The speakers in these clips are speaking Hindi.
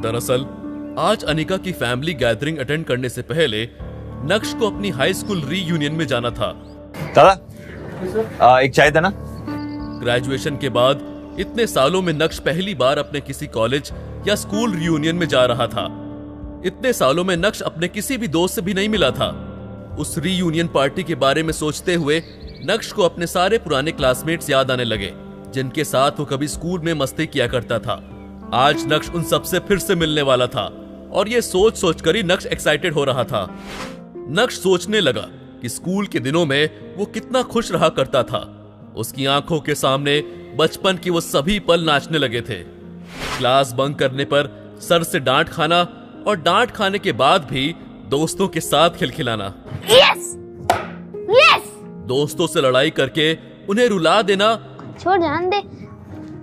दरअसल आज अनिका की फैमिली गैदरिंग अटेंड करने से पहले नक्श को अपनी हाई स्कूल रीयूनियन में जाना था। दादा एक चाय देना। ग्रेजुएशन के बाद इतने सालों में नक्श पहली बार अपने किसी कॉलेज या स्कूल रियूनियन में जा रहा था। इतने सालों में नक्श अपने किसी भी दोस्त से भी नहीं मिला था। उस रीयूनियन पार्टी के बारे में सोचते हुए नक्श को अपने सारे पुराने क्लासमेट्स याद आने लगे, जिनके साथ वो कभी स्कूल में मस्ती किया करता था। आज नक्श उन सबसे फिर से मिलने वाला था और ये सोच सोचकर ही नक्श एक्साइटेड हो रहा था। नक्श सोचने लगा कि स्कूल के दिनों में वो कितना खुश रहा करता था। उसकी आंखों के सामने बचपन की वो सभी पल नाचने लगे थे। क्लास बंक करने पर सर से डांट खाना और डांट खाने के बाद भी दोस्तों के साथ खिलखिलाना। यस! यस! दोस्तों से लड़ाई करके उन्हें रुला देना। छोड़, जान दे,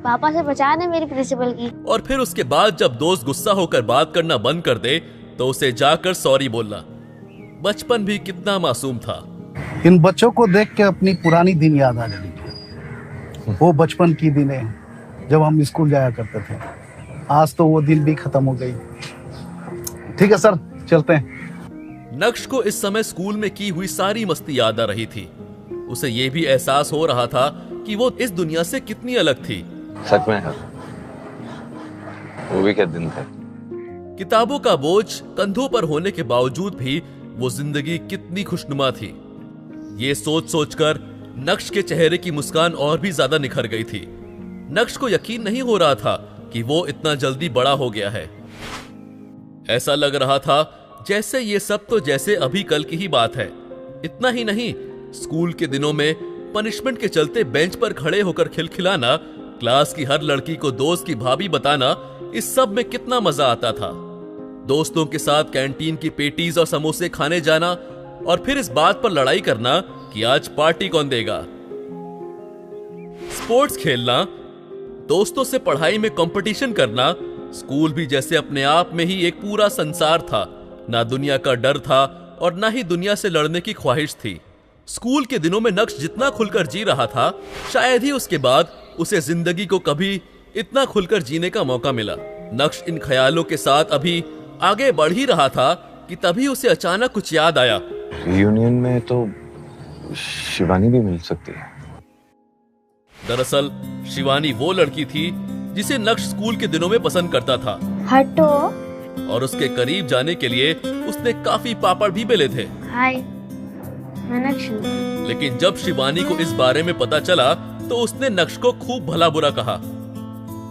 पापा से बचा दे मेरी प्रिंसिपल की। और फिर उसके बाद जब दोस्त गुस्सा होकर बात करना बंद कर दे तो उसे जाकर सॉरी बोलना। बचपन भी कितना मासूम था। इन बच्चों को देख के अपनी पुरानी दिन याद आ गई। वो बचपन की दिनें जब हम स्कूल जाया करते थे। आज तो वो दिन भी खत्म हो गई। ठीक है सर, चलते हैं। नक्श को इस समय स्कूल में की हुई सारी मस्ती याद आ रही थी। उसे ये भी एहसास हो रहा था कि वो इस दुनिया से कितनी अलग थी। सच में यार, वो भी क्या दिन थे। किताबों का बोझ कंधों पर होने के बावजूद भी वो जिंदगी कितनी खुशनुमा थी। ये सोच सोचकर नक्श के चेहरे की मुस्कान और भी ज्यादा निखर गई थी। नक्श को यकीन नहीं हो रहा था कि वो इतना जल्दी बड़ा हो गया है। ऐसा लग रहा था जैसे ये सब तो जैसे अभी कल की ही बात है। इतना ही नहीं, स्कूल के दिनों में पनिशमेंट के चलते बेंच पर खड़े होकर खिलखिलाना, क्लास की हर लड़की को दोस्त की भाभी बताना, इस सब में कितना मजा आता था। दोस्तों के साथ कैंटीन की पेटीज और समोसे खाने जाना और फिर इस बात पर लड़ाई करना कि आज पार्टी कौन देगा। स्पोर्ट्स खेलना, दोस्तों से पढ़ाई में कंपटीशन करना। स्कूल भी जैसे अपने आप में ही एक पूरा संसार था। ना दुनिया का डर था और ना ही दुनिया से लड़ने की ख्वाहिश थी। स्कूल के दिनों में नक्श जितना खुलकर जी रहा था, शायद ही उसके बाद उसे जिंदगी को कभी इतना खुलकर जीने का मौका मिला। नक्श इन ख्यालों के साथ अभी आगे बढ़ ही रहा था कि तभी उसे अचानक कुछ याद आया। यूनियन में तो शिवानी भी मिल सकती है। दरअसल शिवानी वो लड़की थी जिसे नक्श स्कूल के दिनों में पसंद करता था। हटो। और उसके करीब जाने के लिए उसने काफी पापड़ भी बेले थे। हाय, मैं नक्श हूं। लेकिन जब शिवानी को इस बारे में पता चला तो उसने नक्श को खूब भला बुरा कहा।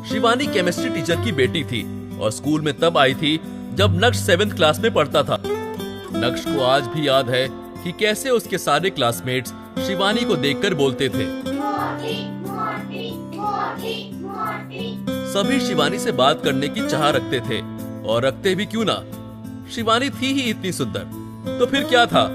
शिवानी केमिस्ट्री टीचर की बेटी थी और स्कूल में तब आई थी जब नक्श 7th क्लास में पढ़ता था। नक्श को आज भी याद है कि कैसे उसके सारे क्लासमेट्स शिवानी को देखकर बोलते थे। सभी शिवानी से बात करने की चाह रखते थे और रखते भी क्यों ना, शिवानी थी ही इतनी सुंदर। तो फिर क्या था,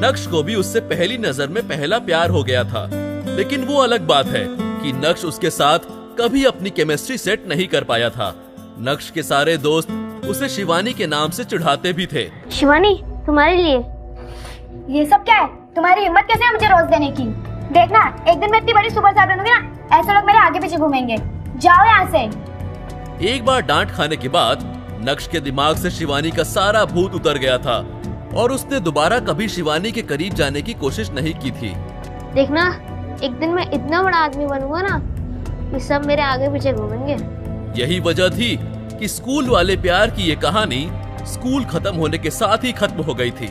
नक्श को भी उससे पहली नजर में पहला प्यार हो गया था। लेकिन वो अलग बात है कि नक्श उसके साथ कभी अपनी केमिस्ट्री सेट नहीं कर पाया था। नक्श के सारे दोस्त उसे शिवानी के नाम से चिढ़ाते भी थे। शिवानी, तुम्हारे लिए ये सब क्या है? तुम्हारी हिम्मत कैसे है मुझे रोज देने की? देखना, एक दिन मैं इतनी बड़ी सुपर स्टार बनूंगी ना, ऐसे लोग मेरे आगे पीछे घूमेंगे। जाओ यहाँ से। एक बार डांट खाने के बाद नक्श के दिमाग से शिवानी का सारा भूत उतर गया था और उसने दोबारा कभी शिवानी के करीब जाने की कोशिश नहीं की थी। देखना, एक दिन मैं इतना बड़ा आदमी बनूंगा ना कि सब मेरे आगे पीछे घूमेंगे। यही वजह थी कि स्कूल वाले प्यार की ये कहानी स्कूल खत्म होने के साथ ही खत्म हो गई थी।